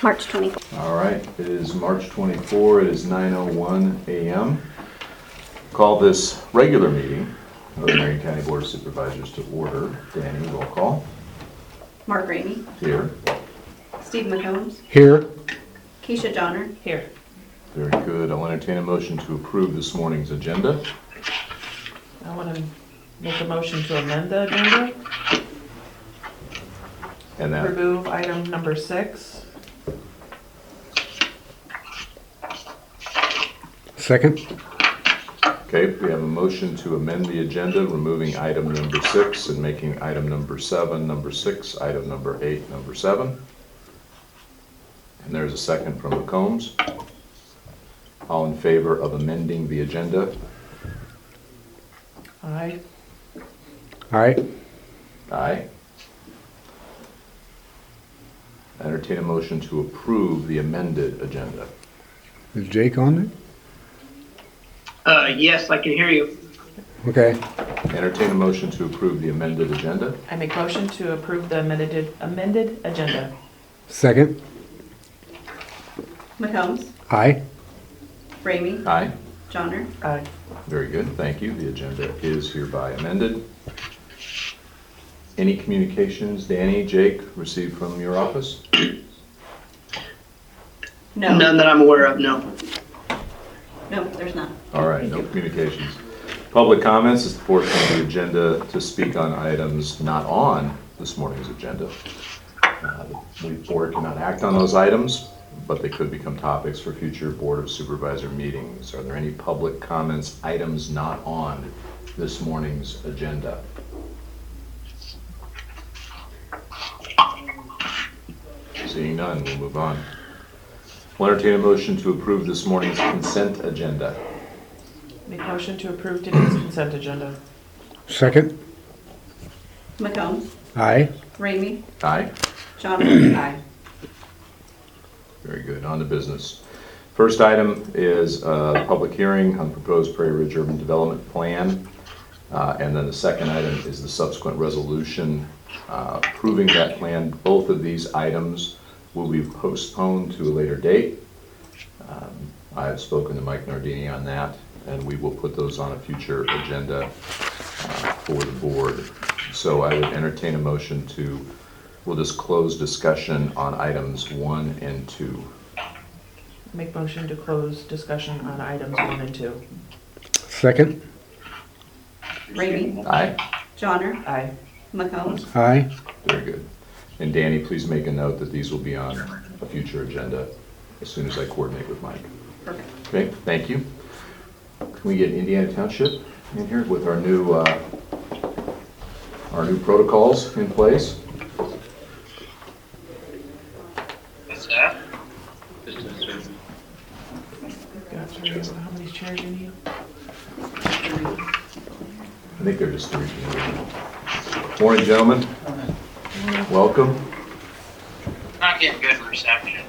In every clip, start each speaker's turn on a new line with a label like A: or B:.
A: March 24th.
B: All right, it is March 24. It is 9:01 a.m. Call this regular meeting of the Marion County Board of Supervisors to order. Danny, roll call.
C: Mark Ramey,
B: Here.
C: Steve McCombs,
D: Here.
C: Keisha Johnner,
E: Here.
B: Very good. I'll entertain a motion to approve this morning's agenda.
E: I want to make a motion to amend the agenda.
B: And that,
E: Remove item number 6.
D: Second.
B: okay, we have a motion to amend the agenda, removing item number 6 and making item number 7, number 6, item number 8, number 7. And there's a second from McCombs. All in favor of amending the agenda?
E: Aye.
D: Aye.
B: Aye. Entertain a motion to approve the amended agenda.
D: Is Jake on
F: Yes, I can hear you.
D: it? Okay.
B: Entertain a motion to approve the amended agenda.
E: I make motion to approve the amended agenda.
D: Second.
C: McCombs,
D: Aye.
C: Ramey,
B: Aye.
C: Johnner,
E: Aye.
B: Very good, thank you. The agenda is hereby amended. Any communications, Danny, Jake, received from your office?
C: no.
F: None that I'm aware of, no.
C: No, there's not.
B: All right, no communications. Public comments is the portion of the agenda to speak on items not on this morning's agenda. The board cannot act on those items, but they could become topics for future Board of Supervisor meetings. Are there any public comments, items not on this morning's agenda? Seeing none, we'll move on. We'll entertain a motion to approve this morning's consent agenda.
E: Make motion to approve today's consent agenda.
D: Second.
C: McCombs,
D: Aye.
C: Ramey,
B: Aye.
C: Johnner,
E: Aye.
B: Very good. On to business. First item is a public hearing on proposed Prairie Ridge Urban Development Plan. And then the second item is the subsequent resolution approving that plan. Both of these items will be postponed to a later date. I have spoken to Mike Nardini on that, and we will put those on a future agenda for the board. So I would entertain a motion to, we'll just close discussion on items 1 and 2.
E: Make motion to close discussion on items 1 and 2.
D: Second.
C: Ramey,
B: Aye?
C: Johnner,
E: Aye.
C: McCombs,
D: Aye.
B: Very good. And Danny, please make a note that these will be on a future agenda as soon as I coordinate with Mike.
C: perfect.
B: Okay, thank you. Can we get Indiana Township in here with our new protocols in place?
F: What's that?
E: Gotcha. How many chairs you need?
B: I think they're just 3. Morning, gentlemen. Welcome.
F: Not getting good reception.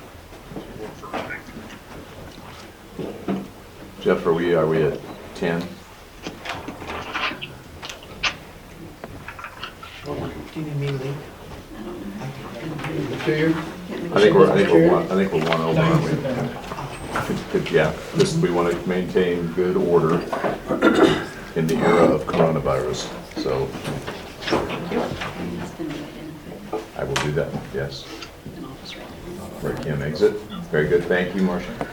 B: Jeff, are we at 10?
E: Do you need me to leave?
B: I think we're one over, aren't we? Yeah, we want to maintain good order in the era of coronavirus, so I will do that, yes. Where Kim exit. Very good, thank you, Marcia.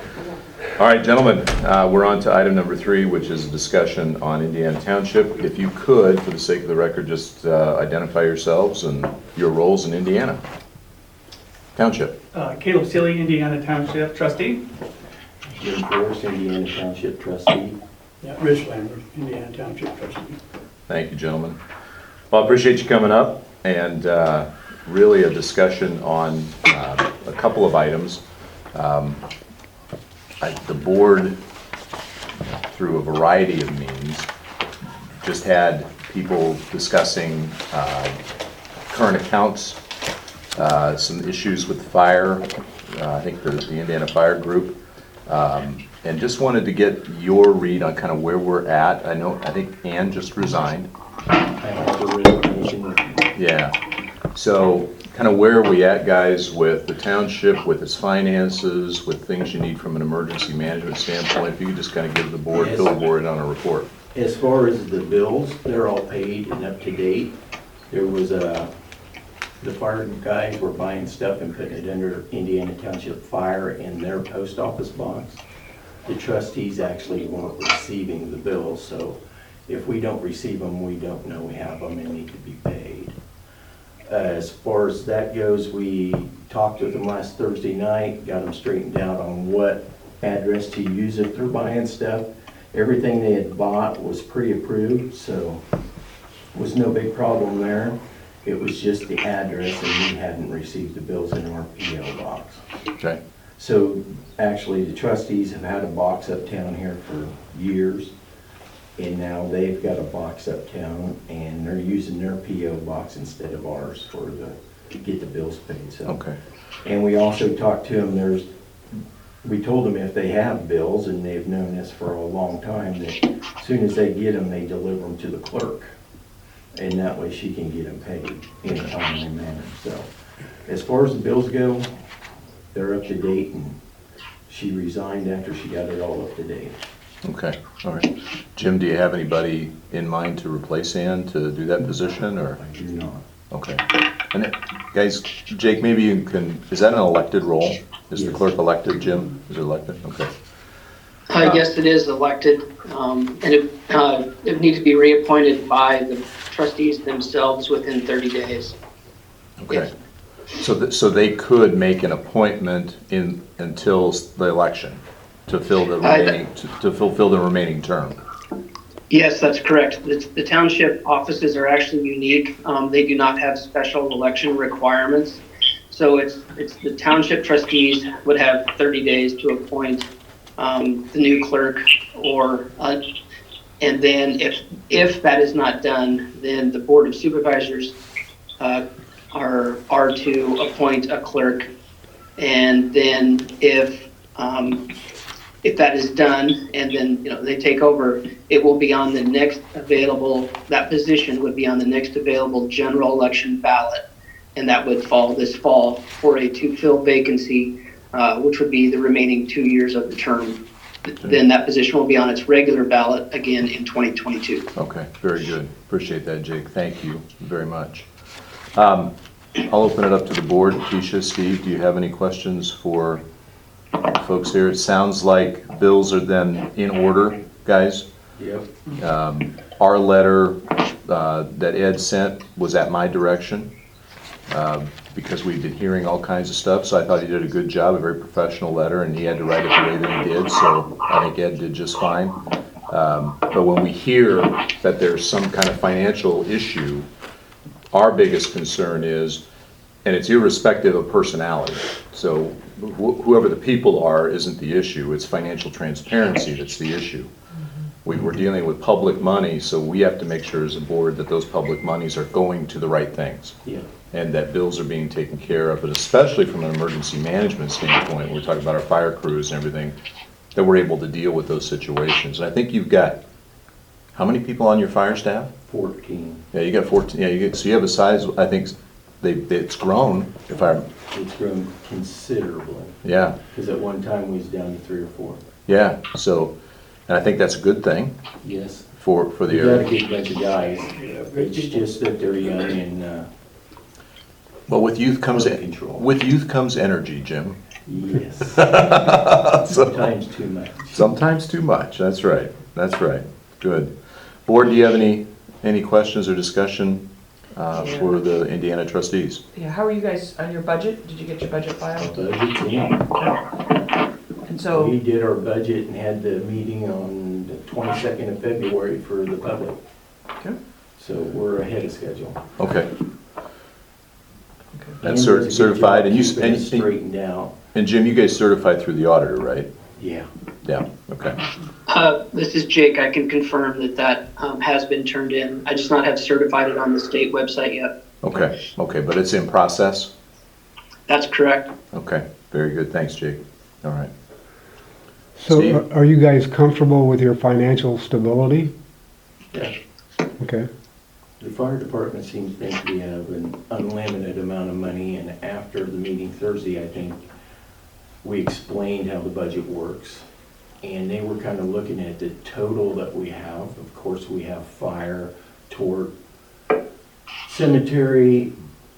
B: All right, gentlemen, we're on to item number 3, which is a discussion on Indiana Township. If you could, for the sake of the record, just identify yourselves and your roles in Indiana Township.
G: Caleb Seeley, Indiana Township trustee.
H: Jim Forrest, Indiana Township trustee.
G: Yeah, Rich Lambert, Indiana Township trustee.
B: Thank you, gentlemen. Well, I appreciate you coming up, and really a discussion on a couple of items. The board, through a variety of means, just had people discussing current accounts, some issues with fire, I think the Indiana Fire Group, and just wanted to get your read on kind of where we're at. I think Ann just resigned.
H: I have the resignation.
B: Yeah. So kind of where are we at, guys, with the township, with its finances, with things you need from an emergency management standpoint? If you could just kind of give the board, fill the board in on a report.
H: As far as the bills, they're all paid and up to date. There was the fire guys were buying stuff and putting it under Indiana Township Fire in their post office box. The trustees actually weren't receiving the bills, so if we don't receive them, we don't know we have them and need to be paid. As far as that goes, we talked with them last Thursday night, got them straightened out on what address to use if they're buying stuff. Everything they had bought was pre-approved, so was no big problem there. It was just the address, and we hadn't received the bills in our PO box.
B: Okay.
H: So actually, the trustees have had a box uptown here for years, and now they've got a box uptown, and they're using their PO box instead of ours to get the bills paid. So.
B: Okay.
H: And we also talked to them. We told them if they have bills, and they've known this for a long time, that as soon as they get them, they deliver them to the clerk. And that way she can get them paid in a timely manner. So as far as the bills go, they're up to date, and she resigned after she got it all up to date.
B: Okay, all right. Jim, do you have anybody in mind to replace Ann to do that position, or?
H: I do not.
B: Okay. And guys, Jake, maybe you can, is that an elected role? Is the
H: Yes.
B: clerk elected, Jim? Is it elected? Okay.
F: Yes, it is elected, and it needs to be reappointed by the trustees themselves within 30 days.
B: Okay. So they could make an appointment until the election to fill the remaining, to fulfill the remaining term?
F: Yes, that's correct. The township offices are actually unique. They do not have special election requirements. So it's the township trustees would have 30 days to appoint the new clerk, or and then if that is not done, then the Board of Supervisors are to appoint a clerk, and then if that is done and then they take over, it will be on the next available. That position would be on the next available general election ballot, and that would fall this fall for a to fill vacancy, which would be the remaining 2 years of the term. Then that position will be on its regular ballot again in 2022.
B: Okay, very good. Appreciate that, Jake. Thank you very much. I'll open it up to the board. Keisha, Steve, do you have any questions for folks here? It sounds like bills are then in order, guys.
H: Yep.
B: Our letter that Ed sent was at my direction because we've been hearing all kinds of stuff, so I thought he did a good job, a very professional letter, and he had to write it the way that he did, so I think Ed did just fine. But when we hear that there's some kind of financial issue, our biggest concern is, and it's irrespective of personality, so whoever the people are isn't the issue, it's financial transparency that's the issue. We're dealing with public money, so we have to make sure as a board that those public monies are going to the right things.
H: Yeah.
B: And that bills are being taken care of, but especially from an emergency management standpoint, we're talking about our fire crews and everything, that we're able to deal with those situations. And I think you've got, how many people on your fire staff?
H: 14.
B: Yeah, you got 14, yeah, so you have a size, I think it's grown, if I,
H: It's grown considerably,
B: yeah,
H: because at one time we was down to 3 or 4.
B: yeah, so, and I think that's a good thing
H: Yes.
B: for the
H: We got a
B: area.
H: good bunch of guys. It's just that they're young and,
B: Well, with youth comes,
H: Under control.
B: with youth comes energy, Jim.
H: yes,
B: So-
H: sometimes too much.
B: Sometimes too much, that's right, good. Board, do you have any questions or discussion for the Indiana trustees?
E: Yeah, how are you guys on your budget? Did you get your budget filed?
H: Budget's in.
E: And so,
H: We did our budget and had the meeting on the 22nd of February for the public.
E: Okay.
H: So we're ahead of schedule.
B: Okay.
H: And
B: That's
H: does a good
B: certified,
H: job
B: and you,
H: keeping it straightened out.
B: and Jim, you guys certified through the auditor, right?
H: Yeah.
B: Yeah, okay,
F: This is Jake. I can confirm that has been turned in. I just not have certified it on the state website yet.
B: okay, but it's in process?
F: That's correct.
B: Okay, very good, thanks, Jake. All right.
D: So
B: Steve?
D: are you guys comfortable with your financial stability?
H: Yeah.
D: Okay.
H: The fire department seems to think we have an unlimited amount of money, and after the meeting Thursday, I think we explained how the budget works. And they were kind of looking at the total that we have. Of course, we have fire, tort, cemetery,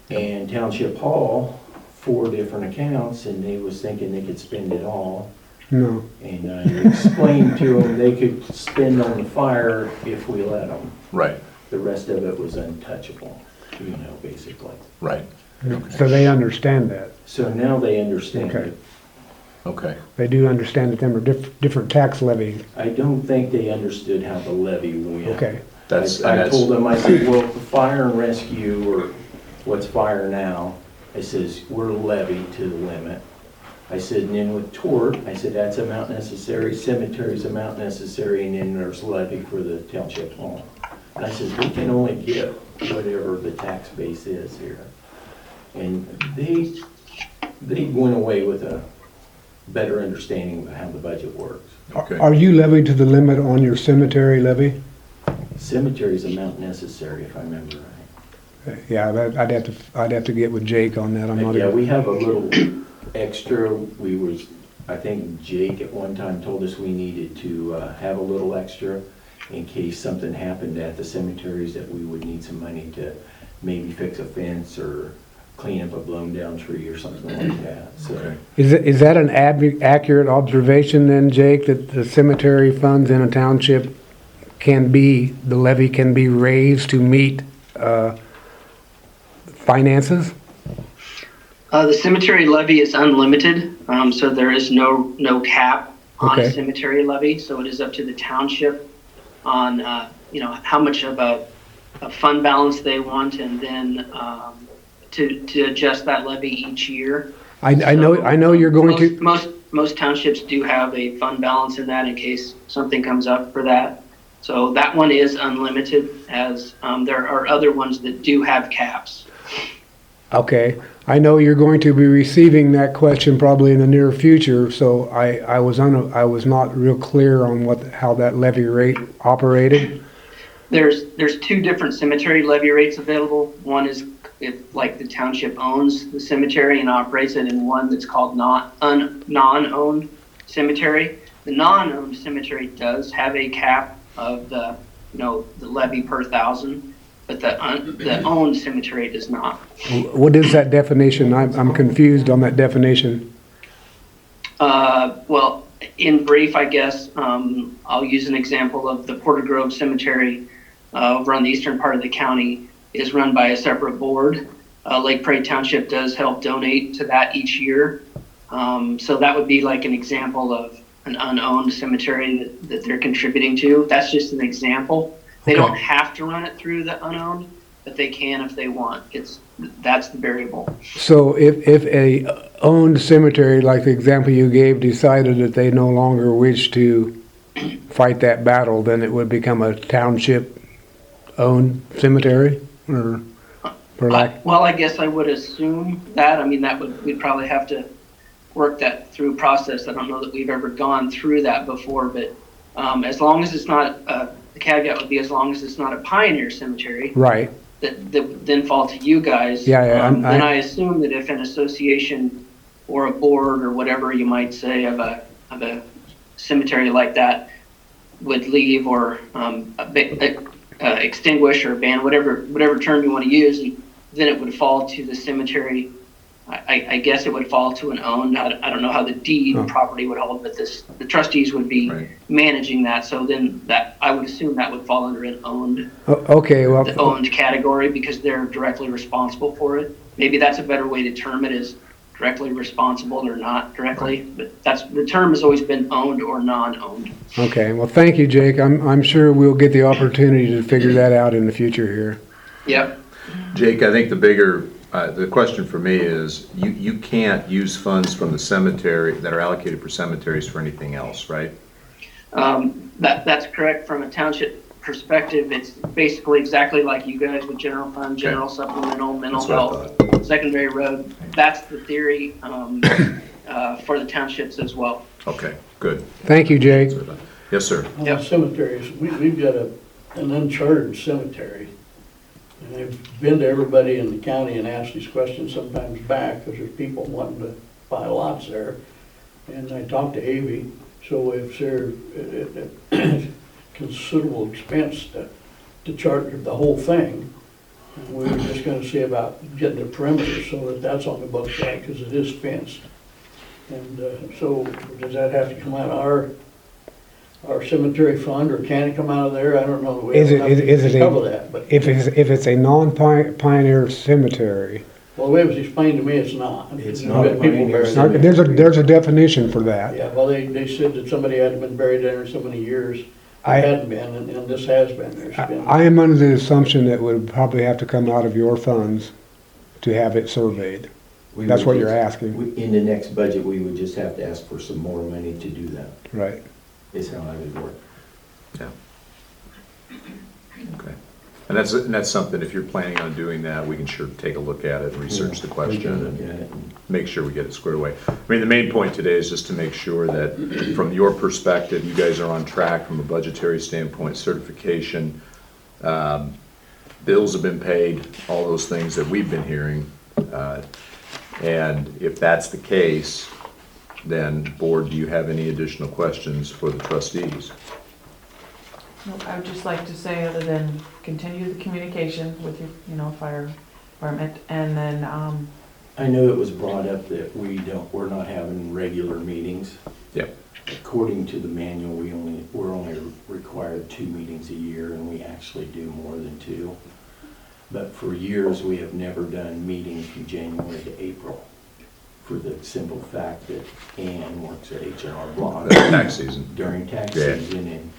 H: and township hall, 4 different accounts, and they was thinking they could spend it all.
D: No.
H: And I explained to them they could spend on the fire if we let them.
B: Right,
H: The rest of it was untouchable, basically.
B: right,
D: So they understand that.
H: So now they understand
D: Okay.
H: it.
B: okay,
D: They do understand that them are different tax levies.
H: I don't think they understood how the levy went.
D: Okay.
B: that's,
H: I
B: and that's,
H: told them, I said, well, the fire and rescue, or what's fire now, I says, we're levied to the limit. I said, and then with tort, I said, that's amount necessary, cemetery's amount necessary, and then there's levy for the township hall. And I said, we can only get whatever the tax base is here. And they went away with a better understanding of how the budget works.
B: okay,
D: Are you levied to the limit on your cemetery levy?
H: Cemetery's amount necessary, if I remember right.
D: Yeah, I'd have to get with Jake on that. I'm not.
H: Yeah, we have a little extra. I think Jake at one time told us we needed to have a little extra in case something happened at the cemeteries, that we would need some money to maybe fix a fence or clean up a blown down tree or something like that. So
B: okay.
D: Is that an accurate observation then, Jake, that the cemetery funds in a township the levy can be raised to meet finances?
F: The cemetery levy is unlimited, so there is no cap on
D: Okay.
F: a cemetery levy. So it is up to the township on, how much of a fund balance they want, and then to adjust that levy each year.
D: I know you're going to.
F: Most townships do have a fund balance in that in case something comes up for that. So that one is unlimited, as there are other ones that do have caps.
D: Okay, I know you're going to be receiving that question probably in the near future, so I was not real clear on how that levy rate operated.
F: There's 2 different cemetery levy rates available. One is if the township owns the cemetery and operates it, and one that's called non-owned cemetery. The non-owned cemetery does have a cap of the levy per 1,000, but the owned cemetery does not.
D: What is that definition? I'm confused on that definition.
F: Well, in brief, I guess, I'll use an example of the Porter Grove Cemetery over on the eastern part of the county is run by a separate board. Lake Prairie Township does help donate to that each year. So that would be like an example of an unowned cemetery that they're contributing to. That's just an example. They
D: Okay.
F: don't have to run it through the unowned, but they can if they want. That's the variable.
D: So if a owned cemetery, like the example you gave, decided that they no longer wish to fight that battle, then it would become a township-owned cemetery, or for lack.
F: Well, I guess I would assume that. I mean, we'd probably have to work that through process. I don't know that we've ever gone through that before, but as long as it's not, the caveat would be as long as it's not a pioneer cemetery
D: Right.
F: that would then fall to you guys.
D: Yeah,
F: Then I assume that if an association or a board or whatever you might say of a cemetery like that would leave or extinguish or ban, whatever term you want to use, then it would fall to the cemetery. I guess it would fall to an owned. I don't know how the deed property would hold, but the trustees would be
B: Right.
F: managing that. So then I would assume that would fall under an owned,
D: Okay, well,
F: the owned category, because they're directly responsible for it. Maybe that's a better way to term it, is directly responsible or not directly. But the term has always been owned or non-owned.
D: okay. Well, thank you, Jake. I'm sure we'll get the opportunity to figure that out in the future here.
F: Yep.
B: Jake, I think the question for me is, you can't use funds from the cemetery that are allocated for cemeteries for anything else, right?
F: That's correct. From a township perspective, it's basically exactly like you guys with general fund, general supplemental, mental
B: That's what I
F: health,
B: thought.
F: secondary road. That's the theory for the townships as well.
B: Okay, good.
D: Thank you, Jake.
B: Yes, sir.
G: On the cemeteries, we've got an uncharted cemetery And I've been to everybody in the county and asked these questions sometimes back, because there's people wanting to buy lots there. And I talked to Avy, so if there's considerable expense to charter the whole thing, and we were just gonna see about getting the perimeter so that that's on the books, right, because it is fenced. And so does that have to come out of our cemetery fund, or can it come out of there? I don't know. We
D: Is
G: don't
D: it-
G: have
D: is
G: to
D: it a-
G: cover that, but,
D: If it's a non-pioneer cemetery,
G: well, the way it was explained to me, it's not.
H: It's
G: There's
H: not
G: been
H: a
G: people
H: pioneer
G: buried
H: cemetery.
G: there.
D: there's a definition for that.
G: Yeah, well, they said that somebody hadn't been buried there in so many years.
D: I-
G: It hadn't been, and this has been. There's been.
D: I am under the assumption that would probably have to come out of your funds to have it surveyed.
H: We
D: That's
H: would
D: what you're
H: just-
D: asking,
H: In the next budget, we would just have to ask for some more money to do that,
D: right?
H: is how I would work.
B: Okay. And that's something, if you're planning on doing that, we can sure take a look at it, research the
H: We
B: question,
H: can look
B: and
H: at it and-
B: make sure we get it squared away. I mean, the main point today is just to make sure that, from your perspective, you guys are on track from a budgetary standpoint, certification, bills have been paid, all those things that we've been hearing. And if that's the case, then, board, do you have any additional questions for the trustees?
E: Nope, I would just like to say, other than continue the communication with your, fire department, and then,
H: I know it was brought up that we're not having regular meetings.
B: Yep.
H: According to the manual, we're only required 2 meetings a year, and we actually do more than 2. But for years, we have never done meetings from January to April, for the simple fact that Ann works at H&R Block
B: Tax season.
H: during tax
B: Yeah.
H: season, and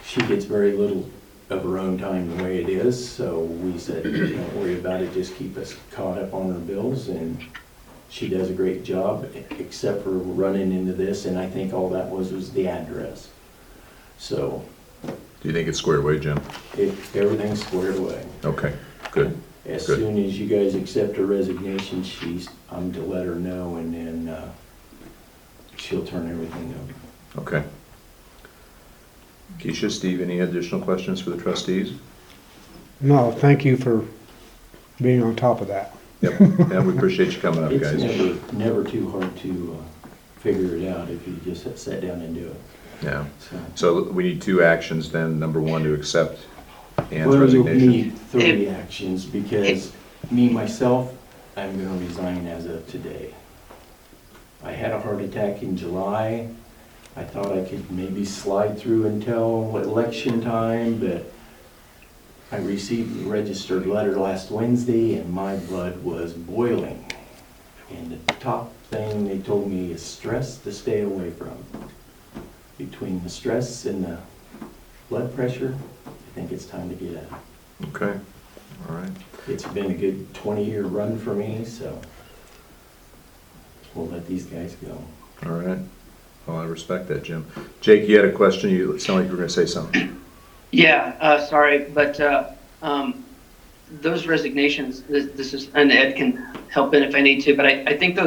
H: she gets very little of her own time the way it is, so we said, don't worry about it, just keep us caught up on her bills, and she does a great job, except for running into this, and I think all that was the address. So,
B: Do you think it's squared away, Jim?
H: everything's squared away.
B: Okay, good.
H: As
B: Good.
H: soon as you guys accept her resignation, I'm to let her know, and then, she'll turn everything over.
B: Okay. Keisha, Steve, any additional questions for the trustees?
D: No, thank you for being on top of that.
B: Yep, yeah, we appreciate you coming up,
H: It's
B: guys.
H: never too hard to figure it out if you just sit down and do it.
B: Yeah,
H: So,
B: so we need 2 actions then. Number 1, to accept Ann's
H: well, you'll
B: resignation.
H: need 3 actions, because myself, I'm gonna resign as of today. I had a heart attack in July. I thought I could maybe slide through until election time, but I received the registered letter last Wednesday, and my blood was boiling. And the top thing they told me is stress to stay away from. Between the stress and the blood pressure, I think it's time to get out.
B: Okay, all right.
H: It's been a good 20-year run for me, so we'll let these guys go.
B: All right. Well, I respect that, Jim. Jake, you had a question? You sound like you were going to say something.
F: Yeah, sorry, but those resignations, this is, and Ed can help in if I need to, but I think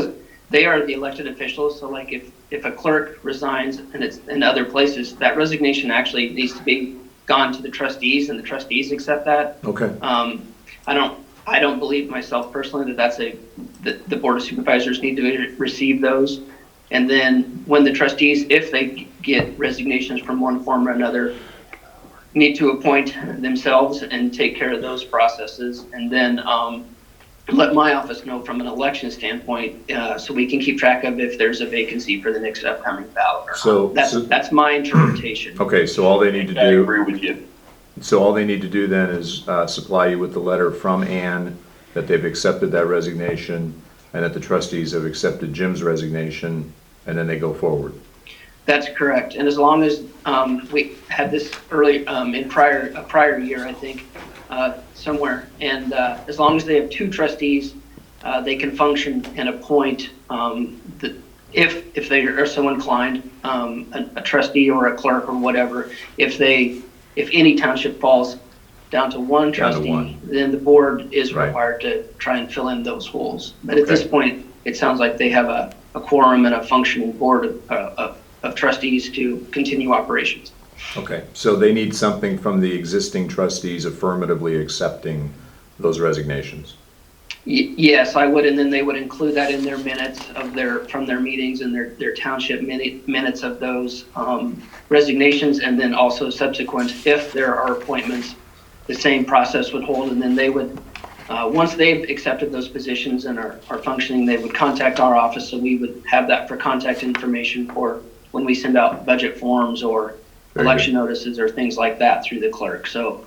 F: they are the elected officials, so like if a clerk resigns and it's in other places, that resignation actually needs to be gone to the trustees, and the trustees accept that.
B: Okay.
F: I don't believe myself personally that the Board of Supervisors need to receive those. And then when the trustees, if they get resignations from one form or another, need to appoint themselves and take care of those processes, and then let my office know from an election standpoint, so we can keep track of if there's a vacancy for the next upcoming ballot or not. That's my interpretation.
B: Okay, so all they need to
A: I
B: do,
A: agree with you.
B: so all they need to do then is supply you with the letter from Ann that they've accepted that resignation, and that the trustees have accepted Jim's resignation, and then they go forward.
F: That's correct. And as long as we had this early in a prior year, I think, somewhere, and as long as they have 2 trustees, they can function and appoint if they are so inclined, a trustee or a clerk or whatever. If any township falls down to 1 trustee, then the board is
B: Right.
F: required to try and fill in those holes. But at
B: Okay.
F: this point, it sounds like they have a quorum and a functioning board of trustees to continue operations.
B: Okay, so they need something from the existing trustees affirmatively accepting those resignations?
F: Yes, I would, and then they would include that in their minutes of from their meetings and their township minutes of those resignations, and then also subsequent, if there are appointments, the same process would hold, and then they would, once they've accepted those positions and are functioning, they would contact our office, so we would have that for contact information for when we send out budget forms or
B: Very
F: election
B: good.
F: notices or things like that through the clerk. So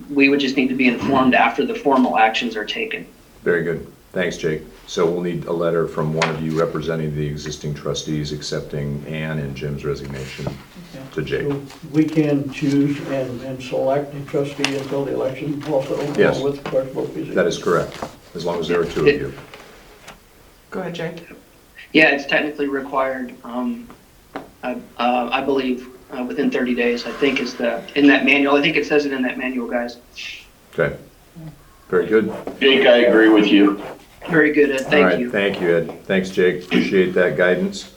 F: we would just need to be informed after the formal actions are taken.
B: Very good. Thanks, Jake. So we'll need a letter from one of you representing the existing trustees accepting Ann and Jim's resignation to Jake.
G: So we can choose and select a trustee until the election also,
B: Yes.
G: along with clerk both positions.
B: That is correct, as long as there are two of you.
E: Go ahead, Jake.
F: Yeah, it's technically required, I believe, within 30 days, I think is in that manual. I think it says it in that manual, guys.
B: Okay. Very good.
A: Jake, I agree with you.
F: Very good, Ed.
B: All
F: Thank
B: right,
F: you.
B: thank you, Ed. Thanks, Jake. Appreciate that guidance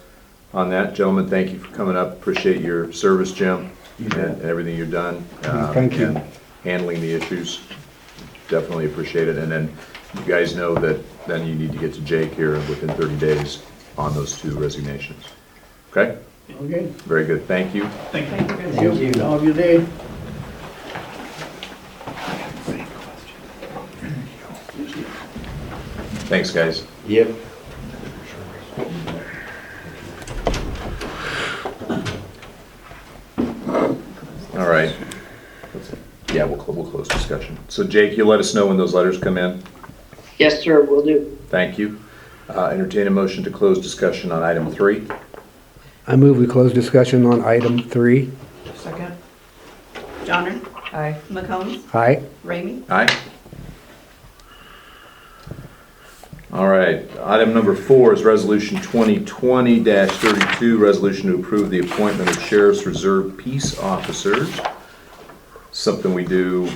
B: on that. Gentlemen, thank you for coming up. Appreciate your service, Jim, and everything you've done.
D: Thank you.
B: and handling the issues. Definitely appreciate it. And then you guys know that then you need to get to Jake here within 30 days on those two resignations. Okay?
G: Okay,
B: Very good. Thank you.
E: Thank you, guys.
G: thank you. Have a good day.
B: Thanks, guys.
H: Yep.
B: All right. Yeah, we'll close discussion. So Jake, you'll let us know when those letters come in?
F: Yes, sir, will do.
B: Thank you. Entertain a motion to close discussion on item 3.
D: I move we close discussion on item 3.
E: Second.
C: Johnner,
E: Aye.
C: McCombs,
D: Aye.
C: Ramey,
B: Aye. All right, item number 4 is resolution 2020-32, resolution to approve the appointment of Sheriff's Reserve Peace Officers. Something we do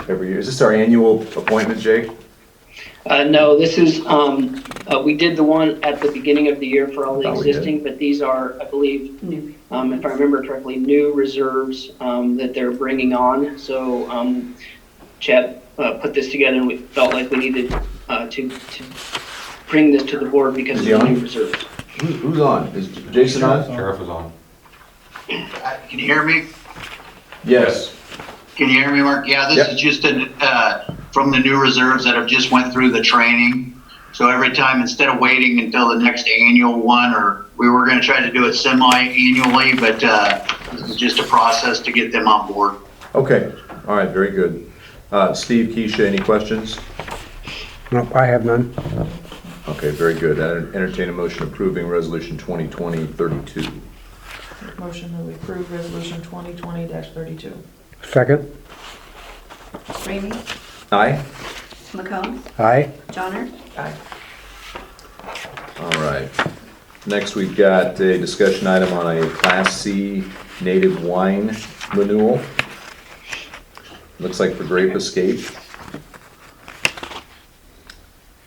B: every year. Is this our annual appointment, Jake?
F: No, this is, we did the one at the beginning of the year for all the
B: Thought we did.
F: existing, but these are, I believe,
C: new.
F: if I remember correctly, new reserves that they're bringing on. So Chad put this together, and we felt like we needed to bring this to the board because of
B: Is he
F: the
B: on?
F: new reserves.
B: Who's on? Is Jason on?
I: Sheriff is on.
A: Can you hear me?
B: Yes.
A: Can you hear me, Mark? Yeah, this
B: Yep.
A: is just from the new reserves that have just went through the training. So every time, instead of waiting until the next annual one, or we were going to try to do it semi-annually, but this is just a process to get them on board.
B: Okay, all right, very good. Steve, Keisha, any questions?
D: No, I have none.
B: Okay, very good. I entertain a motion approving resolution 2020-32.
E: Motion that we approve resolution 2020-32.
D: Second.
C: Ramey,
B: Aye?
C: McCombs,
D: Aye.
C: Johnner,
E: Aye.
B: All right. Next, we've got a discussion item on a Class C native wine renewal. Looks like for Grape Escape.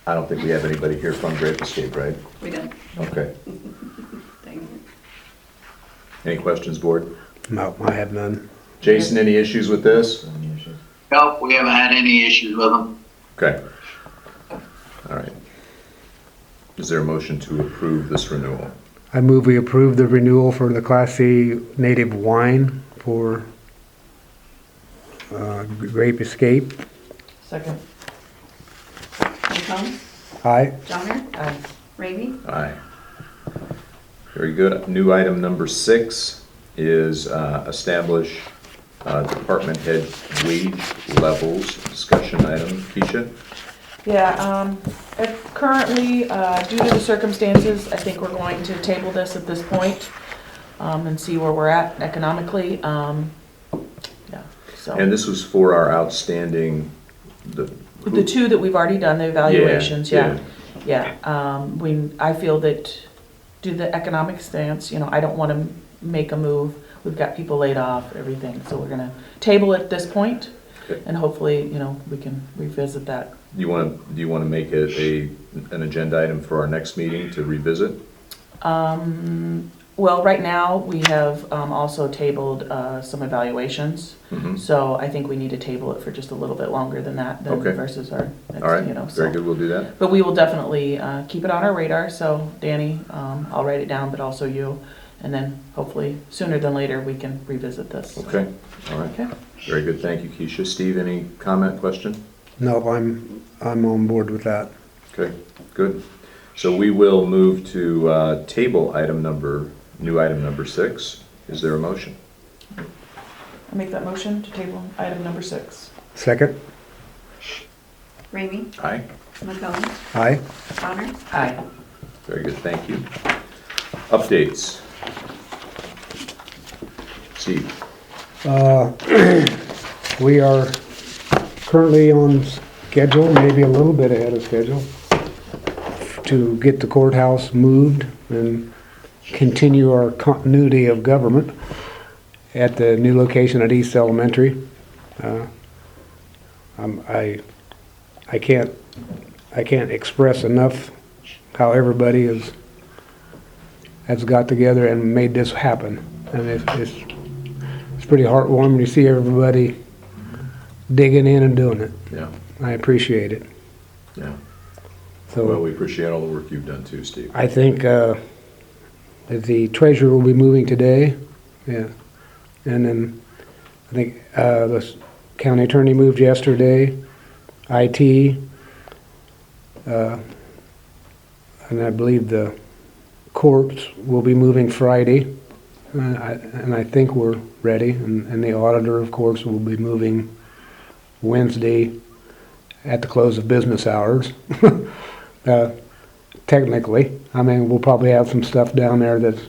B: I don't think we have anybody here from Grape Escape, right?
C: we done.
B: Okay.
C: Dang it.
B: Any questions, board?
D: No, I have none.
B: Jason, any issues with this?
A: Nope, we haven't had any issues with them.
B: Okay. All right. Is there a motion to approve this renewal?
D: I move we approve the renewal for the Class C native wine for Grape Escape.
E: Second.
C: McCombs,
D: Aye.
C: Johnner,
E: Aye.
C: Ramey,
B: Aye. Very good. New item number 6 is establish department head wage levels. Discussion item. Keisha?
E: Yeah, currently, due to the circumstances, I think we're going to table this at this point, and see where we're at economically. Yeah, so.
B: And this was for our outstanding,
E: The two that we've already done, the evaluations,
B: Yeah,
E: yeah. Yeah, I feel that due to the economic stance, I don't want to make a move. We've got people laid off, everything, so we're gonna table it at this point,
B: Okay.
E: and hopefully, we can revisit that.
B: Do you want to make it an agenda item for our next meeting to revisit?
E: Well, right now, we have also tabled some evaluations.
B: Mhm.
E: So I think we need to table it for just a little bit longer than that, than
B: Okay.
E: versus our next,
B: All right,
E: you know,
B: very
E: so.
B: good, we'll do that.
E: But we will definitely keep it on our radar, so Danny, I'll write it down, but also you. And then hopefully sooner than later, we can revisit this.
B: Okay, all right.
E: Okay.
B: Very good, thank you, Keisha. Steve, any comment, question?
D: No, I'm on board with that.
B: Okay, good. So we will move to table new item number 6. Is there a motion?
E: I'll make that motion to table item number 6.
D: Second?
C: Ramey,
B: Aye,
C: McCombs,
D: Aye.
C: Johnner,
E: Aye.
B: very good, thank you. Updates. Steve?
D: We are currently on schedule, maybe a little bit ahead of schedule, to get the courthouse moved and continue our continuity of government at the new location at East Elementary. I can't express enough how everybody has got together and made this happen. And it's pretty heartwarming to see everybody digging in and doing it.
B: Yeah,
D: I appreciate it.
B: yeah. Well,
D: So
B: we appreciate all the work you've done too, Steve.
D: I think that the treasurer will be moving today. Yeah. And then I think the county attorney moved yesterday, IT, and I believe the courts will be moving Friday. And I think we're ready, and the auditor, of course, will be moving Wednesday at the close of business hours. Technically, I mean, we'll probably have some stuff down there that's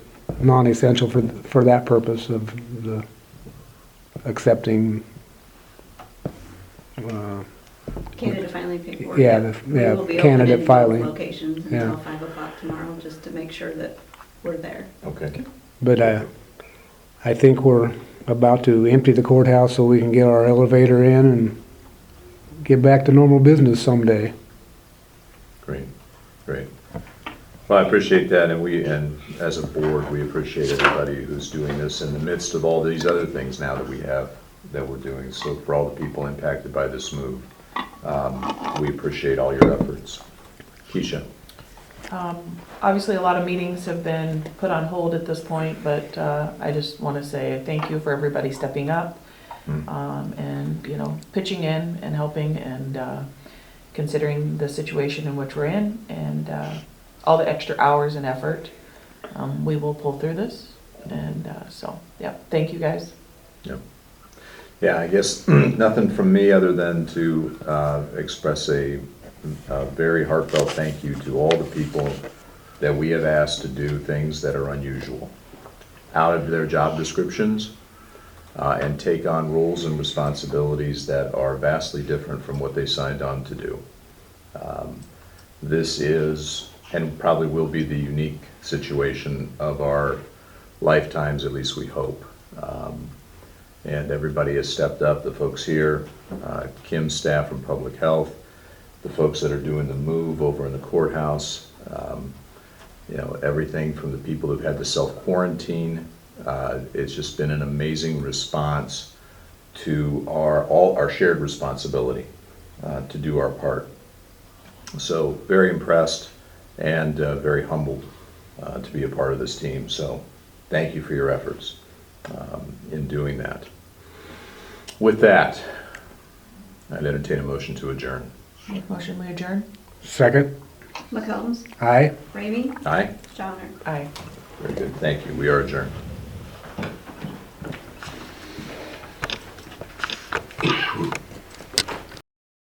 D: non-essential for that purpose of the accepting.
C: candidate filing paperwork.
D: Yeah,
C: We
D: yeah,
C: will be
D: candidate
C: open in both
D: filing.
C: locations
D: Yeah.
C: until 5 o'clock tomorrow, just to make sure that we're there.
B: Okay,
D: But I think we're about to empty the courthouse so we can get our elevator in and get back to normal business someday.
B: great, great. Well, I appreciate that, and as a board, we appreciate everybody who's doing this in the midst of all these other things now that we're doing. So for all the people impacted by this move, we appreciate all your efforts. Keisha?
E: Obviously, a lot of meetings have been put on hold at this point, but I just want to say thank you for everybody stepping up and, you know, pitching in and helping and considering the situation in which we're in and all the extra hours and effort. We will pull through this. And so, yeah, thank you guys.
B: Yep. Yeah, I guess nothing from me other than to express a very heartfelt thank you to all the people that we have asked to do things that are unusual, out of their job descriptions, and take on roles and responsibilities that are vastly different from what they signed on to do. This is, and probably will be, the unique situation of our lifetimes, at least we hope. And everybody has stepped up, the folks here, Kim's staff from Public Health, the folks that are doing the move over in the courthouse, you know, everything from the people who've had to self-quarantine. It's just been an amazing response to all our shared responsibility to do our part. So very impressed and very humbled to be a part of this team. So thank you for your efforts in doing that. With that, I'd entertain a motion to adjourn.
E: Make motion, we adjourn?
D: Second?
C: McCombs,
D: Aye.
C: Ramey,
B: Aye?
C: Johnner.
E: Aye.
B: Very good. Thank you. We are adjourned.